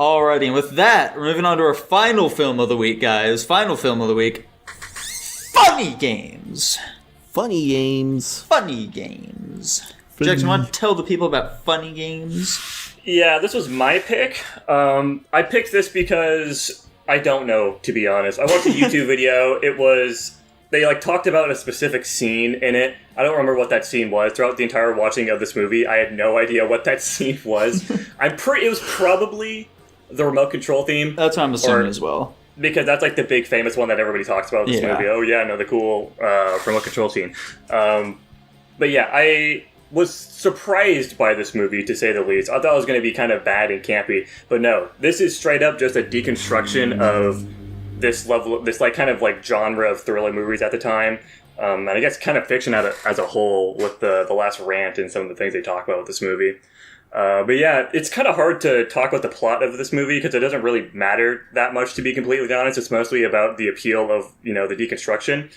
Alrighty, and with that, we're moving on to our final film of the week, guys. Final film of the week. Funny games. Funny games. Funny games. Jackson, want to tell the people about funny games? Yeah, this was my pick. I picked this because I don't know, to be honest. I watched a YouTube video. They talked about a specific scene in it. I don't remember what that scene was. Throughout the entire watching of this movie, I had no idea what that scene was. It was probably the remote control theme. That's what I'm assuming as well. Because that's the big famous one that everybody talks about in this movie. Oh yeah, no, the cool remote control scene. But yeah, I was surprised by this movie, to say the least. I thought it was going to be kind of bad and campy, but no, this is straight up just a deconstruction of this genre of thriller movies at the time, and I guess kind of fiction as a whole, with the last rant and some of the things they talk about with this movie. But yeah, it's kind of hard to talk about the plot of this movie because it doesn't really matter that much, to be completely honest. It's mostly about the appeal of, the deconstruction.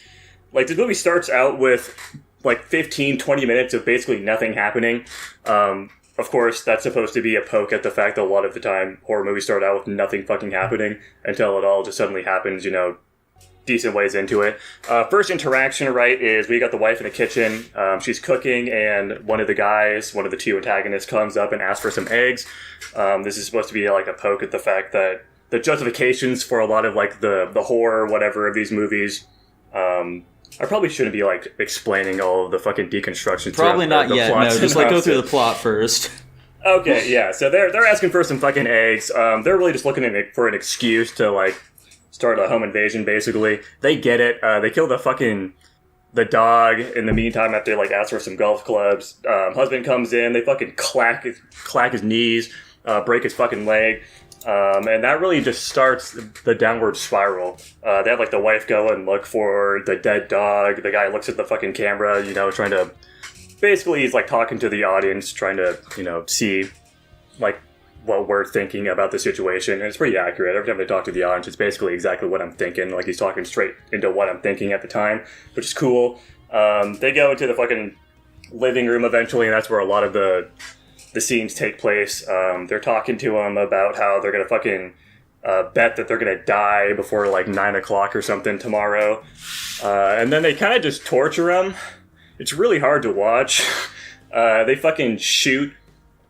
This movie starts out with 15, 20 minutes of basically nothing happening. Of course, that's supposed to be a poke at the fact that a lot of the time horror movies start out with nothing fucking happening until it all just suddenly happens, decent ways into it. First interaction, right, is we got the wife in the kitchen. She's cooking, and one of the two antagonists comes up and asks for some eggs. This is supposed to be a poke at the fact that the justifications for a lot of the horror, whatever, of these movies. I probably shouldn't be explaining all of the fucking deconstruction. Probably not yet. No, just go through the plot first. Okay, yeah. So they're asking for some fucking eggs. They're really just looking for an excuse to start a home invasion. Basically, they get it. They kill the dog in the meantime after ask for some golf clubs. Husband comes in. They fucking clack his knees, break his fucking leg. And that really just starts the downward spiral. They have the wife go and look for the dead dog. The guy looks at the fucking camera, trying to, basically he's talking to the audience, trying to, see what we're thinking about the situation. And it's pretty accurate. Every time they talk to the audience, it's basically exactly what I'm thinking. He's talking straight into what I'm thinking at the time, which is cool. They go into the fucking living room eventually, and that's where a lot of the scenes take place. They're talking to him about how they're gonna fucking bet that they're gonna die before 9 o'clock or something tomorrow, and then they kind of just torture him. It's really hard to watch. They fucking shoot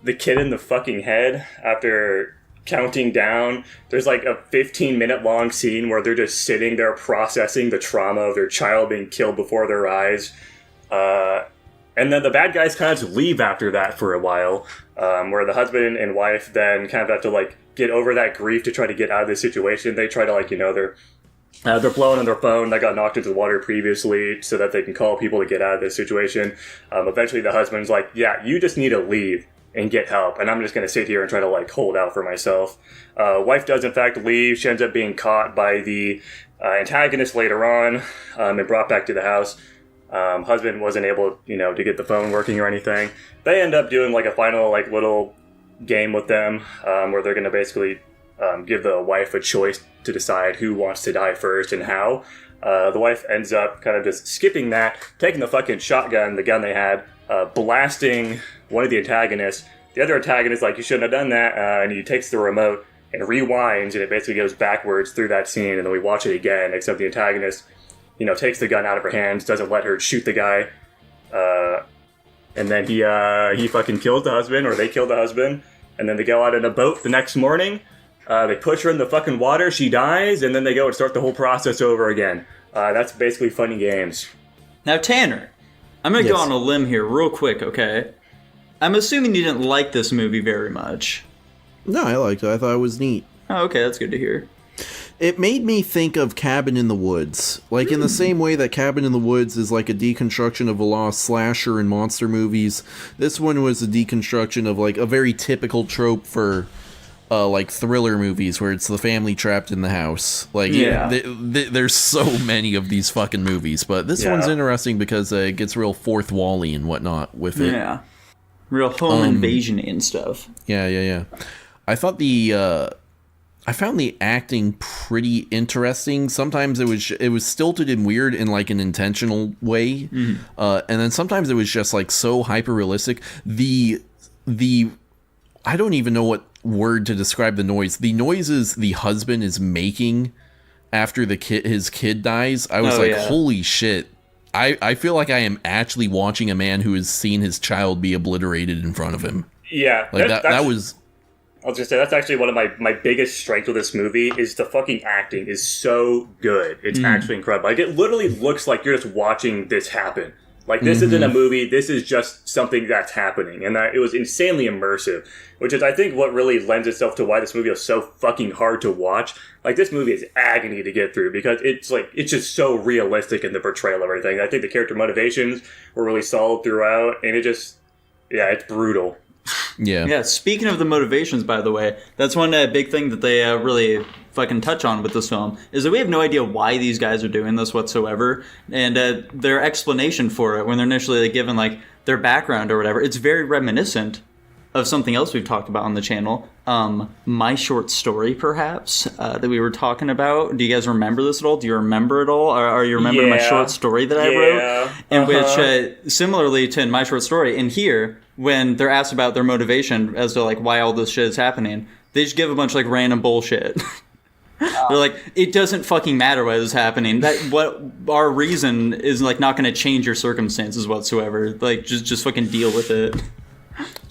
the kid in the fucking head after counting down. There's a 15-minute long scene where they're just sitting there processing the trauma of their child being killed before their eyes. And then the bad guys kind of just leave after that for a while, where the husband and wife then kind of have to get over that grief to try to get out of this situation. They try to they're blowing on their phone that got knocked into the water previously so that they can call people to get out of this situation. Eventually the husband's yeah, you just need to leave and get help, and I'm just going to sit here and try to hold out for myself. Wife does in fact leave. She ends up being caught by the antagonist later on, and brought back to the house. Husband wasn't able, to get the phone working or anything. They end up doing a final little game with them, where they're going to basically give the wife a choice to decide who wants to die first and how. The wife ends up kind of just skipping that, taking the fucking shotgun, the gun they had, blasting one of the antagonists. The other antagonist you shouldn't have done that, and he takes the remote and rewinds, and it basically goes backwards through that scene, and then we watch it again, except the antagonist takes the gun out of her hands, doesn't let her shoot the guy, and then he fucking kills the husband, or they kill the husband, and then they go out in a boat the next morning, they push her in the fucking water, she dies, and then they go and start the whole process over again. That's basically Funny Games. Now, Tanner, I'm going to go on a limb here real quick, okay? I'm assuming you didn't like this movie very much. No, I liked it. I thought it was neat. Oh, okay, that's good to hear. It made me think of Cabin in the Woods. In the same way that Cabin in the Woods is a deconstruction of a lot of slasher and monster movies, this one was a deconstruction of a very typical trope for thriller movies where it's the family trapped in the house. There's so many of these fucking movies, but this one's interesting because it gets real fourth wall-y and whatnot with it. Yeah. Real home invasion and stuff. Yeah. I thought I found the acting pretty interesting. Sometimes it was stilted and weird in an intentional way, and then sometimes it was just so hyper realistic. The I don't even know what word to describe the noise. The noises the husband is making after his kid dies, I was holy shit. I feel like I am actually watching a man who has seen his child be obliterated in front of him. Yeah. Like that was... I was gonna say, that's actually one of my biggest strengths with this movie, is the fucking acting is so good. It's actually incredible. Like, it literally looks like you're just watching this happen. Like, this isn't a movie, this is just something that's happening. And it was insanely immersive, which is, I think, what really lends itself to why this movie is so fucking hard to watch. Like, this movie is agony to get through, because it's just so realistic in the portrayal of everything. I think the character motivations were really solid throughout, and it's brutal. Yeah, speaking of the motivations, by the way, that's one big thing that they really fucking touch on with this film, is that we have no idea why these guys are doing this whatsoever, and their explanation for it, when they're initially given, like, their background or whatever, it's very reminiscent of something else we've talked about on the channel, My Short Story, perhaps, that we were talking about. Do you guys remember this at all? Do you remember it all? Or you remember My Short Story that I wrote? In which, similarly to in My Short Story, in here, when they're asked about their motivation as to, like, why all this shit is happening, they just give a bunch of, like, random bullshit. They're like, it doesn't fucking matter why this is happening. What our reason is, like, not going to change your circumstances whatsoever. Like, just fucking deal with it.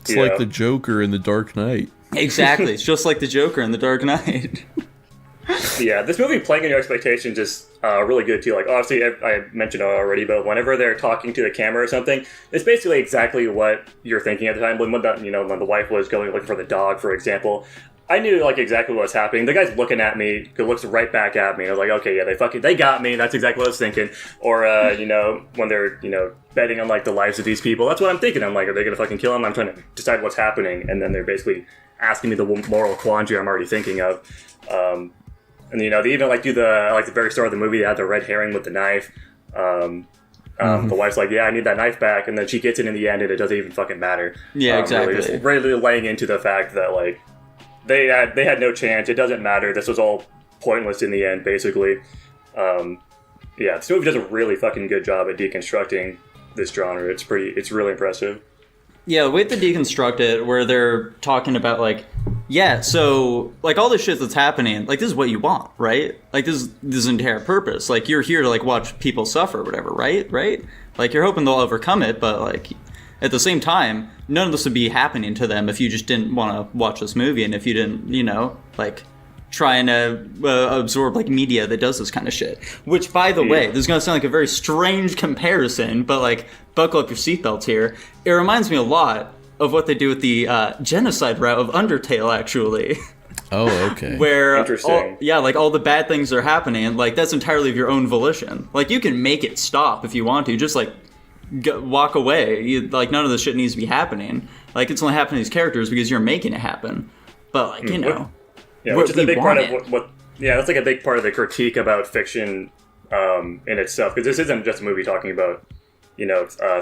It's like the Joker in The Dark Knight. Exactly. It's just like the Joker in The Dark Knight. Yeah, this movie, playing on your expectations, is really good too. Like, obviously, I mentioned it already, but whenever they're talking to the camera or something, it's basically exactly what you're thinking at the time. When the wife was going looking for the dog, for example, I knew, like, exactly what was happening. The guy's looking at me, looks right back at me. I was like, okay, yeah, they got me. That's exactly what I was thinking. Or, when they're, betting on, like, the lives of these people, that's what I'm thinking. I'm like, are they gonna fucking kill him? I'm trying to decide what's happening, and then they're basically asking me the moral quandary I'm already thinking of. And they even, like, do the very start of the movie, they had the red herring with the knife. The wife's like, yeah, I need that knife back, and then she gets it in the end, and it doesn't even fucking matter. Yeah, exactly. Really laying into the fact that, like, they had no chance. It doesn't matter. This was all pointless in the end, basically. This movie does a really fucking good job at deconstructing this genre. It's really impressive. Yeah, the way they deconstruct it, where they're talking about, like, yeah, so, like, all this shit that's happening, like, this is what you want, right? Like, this is entire purpose. Like, you're here to, like, watch people suffer or whatever, right? Like, you're hoping they'll overcome it, but, like, at the same time, none of this would be happening to them if you just didn't want to watch this movie, and if you didn't, like, try and absorb, like, media that does this kind of shit. Which, by the way, this is going to sound like a very strange comparison, but, like, buckle up your seatbelts here. It reminds me a lot of what they do with the genocide route of Undertale, actually. Oh, okay. Where, interesting. All the bad things are happening, like, that's entirely of your own volition. Like, you can make it stop if you want to, just, like, walk away. None of this shit needs to be happening. Like, it's only happening to these characters because you're making it happen. But, like, Yeah, which is a big part of what that's like a big part of the critique about fiction in itself, because this isn't just a movie talking about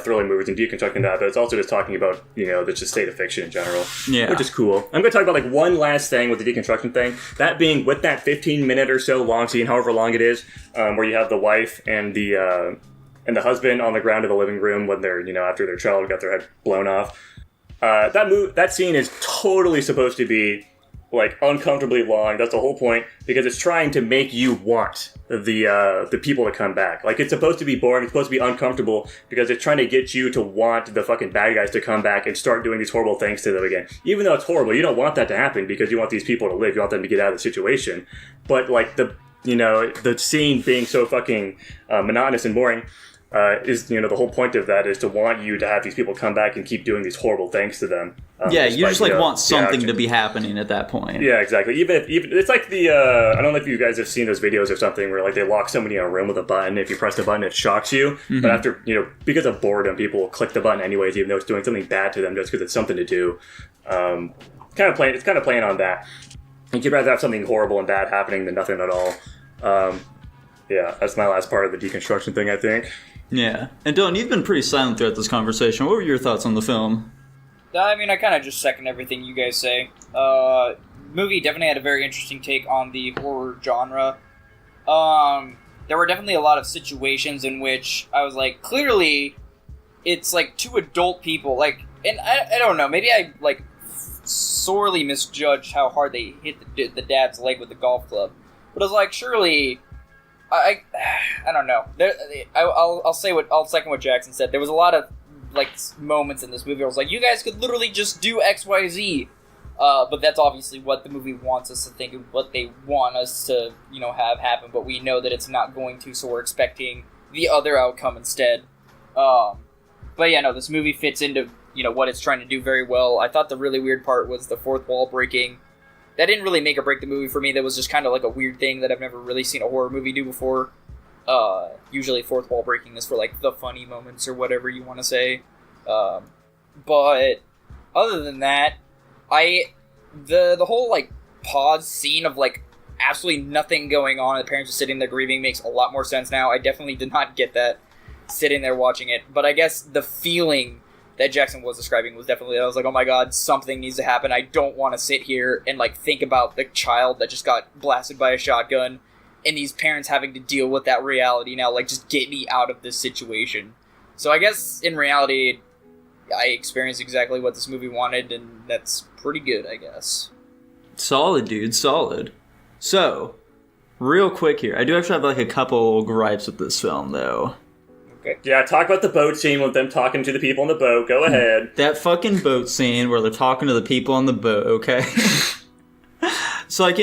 thrilling movies and deconstructing that, but it's also just talking about the just state of fiction in general, which is cool. I'm going to talk about, like, one last thing with the deconstruction thing, that being with that 15-minute or so long scene, however long it is, where you have the wife and the husband on the ground of the living room when they're after their child got their head blown off. That scene is totally supposed to be, like, uncomfortably long. That's the whole point, because it's trying to make you want the people to come back. Like, it's supposed to be boring, it's supposed to be uncomfortable, because it's trying to get you to want the fucking bad guys to come back and start doing these horrible things to them again. Even though it's horrible, you don't want that to happen, because you want these people to live, you want them to get out of the situation. But, like, the scene being so fucking monotonous and boring, is the whole point of that is to want you to have these people come back and keep doing these horrible things to them. You just want something to be happening at that point. Yeah, exactly. Even it's like the I don't know if you guys have seen those videos or something where, like, they lock somebody in a room with a button. If you press the button, it shocks you. But after because of boredom, people will click the button anyways, even though it's doing something bad to them, just because it's something to do. It's kind of playing on that. You'd rather have something horrible and bad happening than nothing at all. That's my last part of the deconstruction thing, I think. Yeah. And Dylan, you've been pretty silent throughout this conversation. What were your thoughts on the film? I mean, I kind of just second everything you guys say. Movie definitely had a very interesting take on the horror genre. There were definitely a lot of situations in which I was like, clearly, it's, like, two adult people, like, and I don't know, maybe I, like, sorely misjudged how hard they hit the dad's leg with the golf club. But I was like, surely, I don't know. I'll second what Jackson said. There was a lot of like moments in this movie where I was like, you guys could literally just do X, Y, Z. But that's obviously what the movie wants us to think of, what they want us to, have happen. But we know that it's not going to, so we're expecting the other outcome instead. But yeah, no, this movie fits into, what it's trying to do very well. I thought the really weird part was the fourth wall breaking. That didn't really make or break the movie for me. That was just kind of like a weird thing that I've never really seen a horror movie do before. Usually fourth wall breaking is for like the funny moments or whatever you want to say. But other than that, the whole like pause scene of like absolutely nothing going on, the parents are sitting there grieving, makes a lot more sense now. I definitely did not get that sitting there watching it, but I guess the feeling that Jackson was describing was definitely, I was like, oh my god, something needs to happen. I don't want to sit here and like think about the child that just got blasted by a shotgun and these parents having to deal with that reality now. Like, just get me out of this situation. So I guess in reality, I experienced exactly what this movie wanted, and that's pretty good, I guess. Solid, dude, solid. So, real quick here, I do actually have like a couple gripes with this film, though. Okay. Yeah, talk about the boat scene with them talking to the people on the boat. Go ahead. That fucking boat scene where they're talking to the people on the boat, okay? So, like,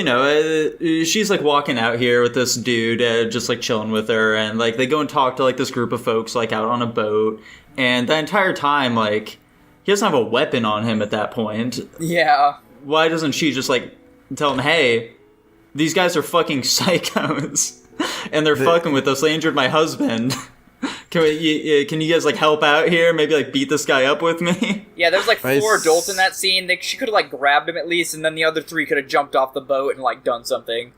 she's, like, walking out here with this dude, just, like, chilling with her, and, like, they go and talk to, like, this group of folks, like, out on a boat, and the entire time, like, he doesn't have a weapon on him at that point. Yeah. Why doesn't she just, like, tell him, hey, these guys are fucking psychos, and they're fucking with us, they injured my husband. Can you guys, like, help out here? Maybe, like, beat this guy up with me? Yeah, there's, like, 4 adults in that scene. She could have, like, grabbed him at least, and then the other 3 could have jumped off the boat and, like, done something.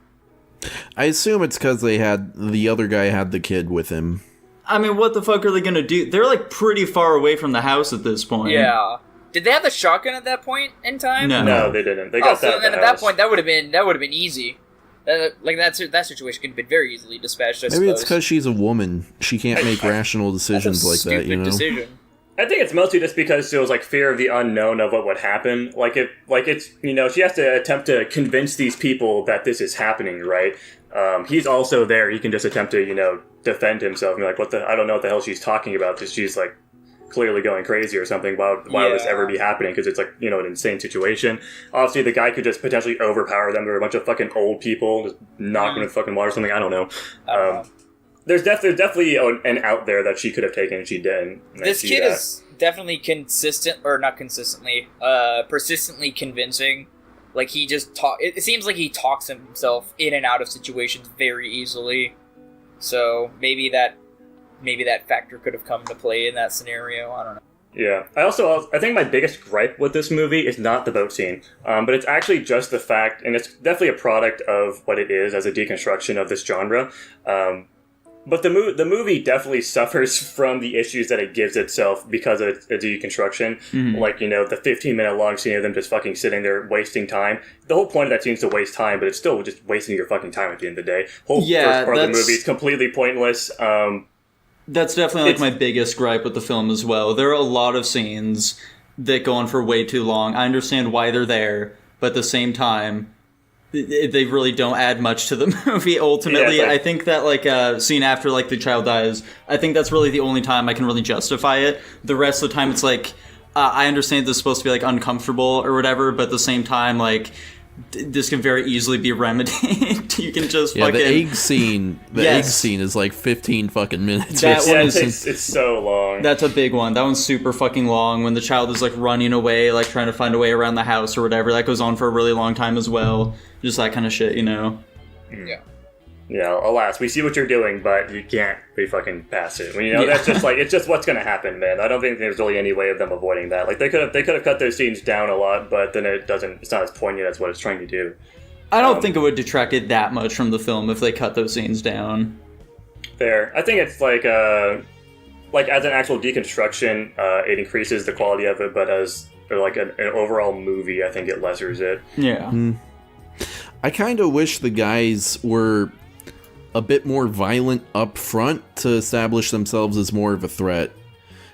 I assume it's because the other guy had the kid with him. I mean, what the fuck are they gonna do? They're, like, pretty far away from the house at this point. Yeah. Did they have the shotgun at that point in time? No, they didn't. They got that. So then at that point, that would have been easy. That situation could have been very easily dispatched, I suppose. Maybe it's because she's a woman. She can't make rational decisions like that, Decision. I think it's mostly just because there was like fear of the unknown of what would happen. She has to attempt to convince these people that this is happening, right? He's also there. He can just attempt to, defend himself and be like, I don't know what the hell she's talking about. Because she's like clearly going crazy or something. Why would this ever be happening? Because it's like, an insane situation. Obviously, the guy could just potentially overpower them. There are a bunch of fucking old people just knock them in fucking water or something. I don't know. There's definitely an out there that she could have taken and she didn't. This kid is definitely persistently convincing. Like, he just it seems like he talks himself in and out of situations very easily. So maybe that factor could have come into play in that scenario. I don't know. Yeah. I think my biggest gripe with this movie is not the boat scene, but it's actually just the fact, and it's definitely a product of what it is as a deconstruction of this genre. But the movie definitely suffers from the issues that it gives itself because of its deconstruction. Mm-hmm. Like, the 15-minute long scene of them just fucking sitting there wasting time. The whole point of that scene is to waste time, but it's still just wasting your fucking time at the end of the day. Whole first part of the movie is completely pointless. That's definitely like my biggest gripe with the film as well. There are a lot of scenes that go on for way too long. I understand why they're there, but at the same time, they really don't add much to the movie ultimately. Yeah, I think that scene after the child dies, I think that's really the only time I can really justify it. The rest of the time it's I understand this is supposed to be uncomfortable or whatever, but at the same time this can very easily be remedied. You can just the egg scene. Egg scene is 15 fucking minutes. It's so long. That's a big one. That one's super fucking long. When the child is running away, trying to find a way around the house or whatever, that goes on for a really long time as well. Just that kind of shit, Yeah. Alas, we see what you're doing, but you can't be fucking past it. That's just it's just what's gonna happen, man. I don't think there's really any way of them avoiding that. They could have cut those scenes down a lot, but then it's not as poignant as what it's trying to do. I don't think it would detract it that much from the film if they cut those scenes down. Fair. I think it's as an actual deconstruction, it increases the quality of it, but as an overall movie, I think it lessers it. Yeah. Mm. I kind of wish the guys were a bit more violent up front to establish themselves as more of a threat.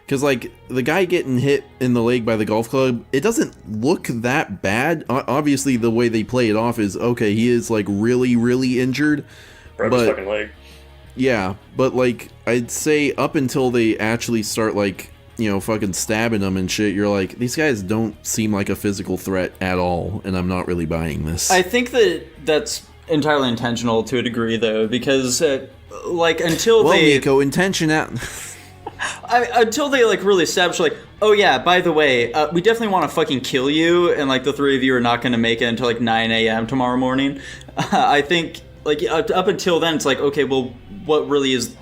Because, like, the guy getting hit in the leg by the golf club, it doesn't look that bad. Obviously, the way they play it off is, okay, he is, like, really, really injured. Broke his fucking leg. Yeah, but, like, I'd say up until they actually start, like, you know, fucking stabbing them and shit, you're like, these guys don't seem like a physical threat at all, and I'm not really buying this. I think that's entirely intentional to a degree, though, because, like, until Nico, intention out... until they, like, really establish, like, oh yeah, by the way, we definitely want to fucking kill you, and, like, the three of you are not going to make it until, like, 9 a.m. tomorrow morning. I think, like, up until then, it's like, okay, well, what really is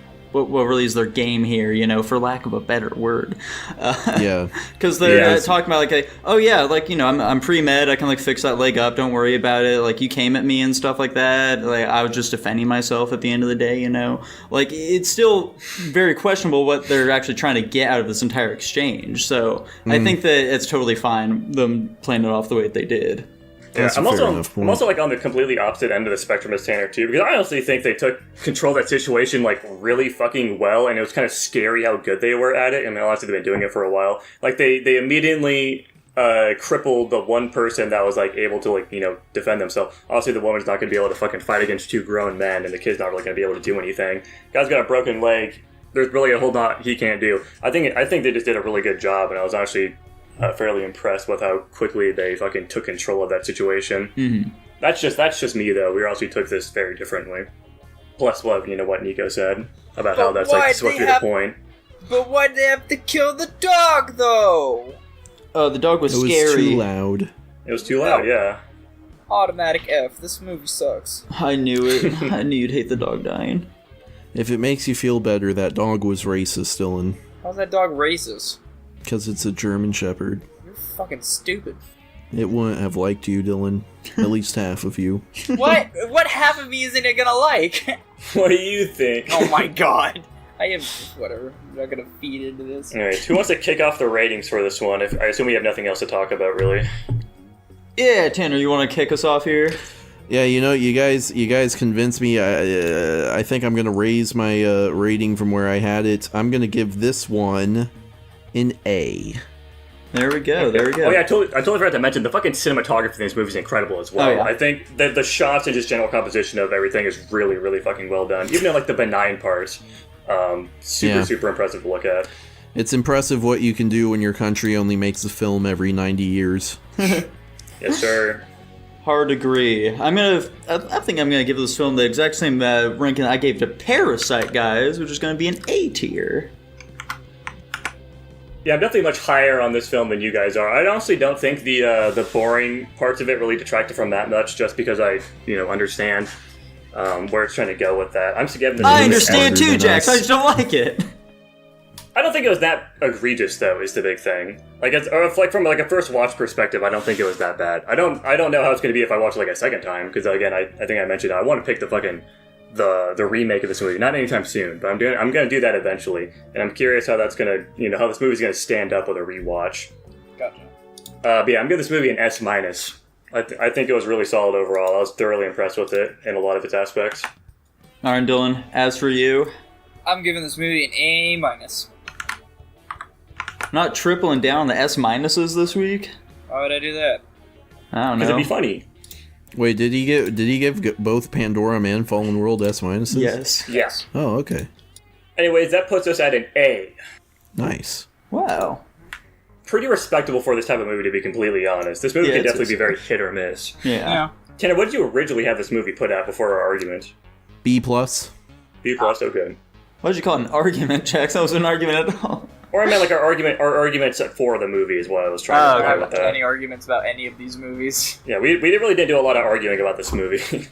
their game here, you know, for lack of a better word. Yeah. Because they're talking about, like, oh yeah, like, you know, I'm pre-med, I can, like, fix that leg up, don't worry about it, like, you came at me and stuff like that, like, I was just defending myself at the end of the day, you know? Like, it's still very questionable what they're actually trying to get out of this entire exchange, so I think that it's totally fine, them playing it off the way that they did. Yeah, I'm also like on the completely opposite end of the spectrum as Tanner too, because I honestly think they took control of that situation like really fucking well, and it was kind of scary how good they were at it. I mean, obviously they've been doing it for a while. Like they immediately crippled the one person that was like able to like, you know, defend themselves. Obviously the woman's not going to be able to fucking fight against two grown men, and the kid's not really going to be able to do anything. Guy's got a broken leg. There's really a whole lot he can't do. I think they just did a really good job, and I was actually fairly impressed with how quickly they fucking took control of that situation. Mm-hmm. That's just me though. We also took this very differently. Plus, what Nico said about how that's like supposed to be the point. But why'd they have to kill the dog though? Oh, the dog was scary. It was too loud. It was too loud. Yeah. Automatic F. This movie sucks. I knew it. I knew you'd hate the dog dying. If it makes you feel better, that dog was racist, Dylan. How's that dog racist? Because it's a German Shepherd. You're fucking stupid. It wouldn't have liked you, Dylan. At least half of you. What? What half of me isn't it gonna like? What do you think? Oh my god. I am... whatever. I'm not gonna feed into this. Alright, who wants to kick off the ratings for this one? I assume we have nothing else to talk about, really. Yeah, Tanner, you want to kick us off here? Yeah, you know, you guys convinced me. I think I'm gonna raise my rating from where I had it. I'm gonna give this one an A. There we go. There we go. Oh yeah, I totally forgot to mention the fucking cinematography in this movie is incredible as well. Oh, yeah. I think that the shots and just general composition of everything is really, really fucking well done. Even in like the benign parts, super impressive to look at. It's impressive what you can do when your country only makes a film every 90 years. Yes, sir. Hard agree. I think I'm gonna give this film the exact same ranking I gave to Parasite, guys, which is gonna be an A tier. Yeah, I'm definitely much higher on this film than you guys are. I honestly don't think the boring parts of it really detracted from that much, just because I understand where it's trying to go with that. I'm giving this. I understand too, Jax. I just don't like it. I don't think it was that egregious, though. Is the big thing. From like a first watch perspective, I don't think it was that bad. I don't know how it's going to be if I watch it like a second time, because again, I think I mentioned I want to pick the fucking the remake of this movie, not anytime soon, but I'm gonna do that eventually, and I'm curious how that's gonna how this movie's gonna stand up with a rewatch. Gotcha. But yeah, I'm giving this movie an S-. I think it was really solid overall. I was thoroughly impressed with it in a lot of its aspects. All right, Dylan. As for you, I'm giving this movie an A-. Not tripling down on the S-minuses this week. Why would I do that? I don't know. Because it'd be funny. Wait, did he give both Pandora and Fallen World S-minuses? Yes. Yes. Oh, okay. Anyways, that puts us at an A. Nice. Wow. Pretty respectable for this type of movie, to be completely honest. This movie can definitely be very hit or miss. Yeah. Tanner, what did you originally have this movie put out before our argument? B+. B+, okay. Why did you call it an argument, Jax? That wasn't an argument at all. Or I meant like our arguments for the movie is what I was trying to I say don't with have that. any arguments about any of these movies. Yeah, we really didn't do a lot of arguing about this movie.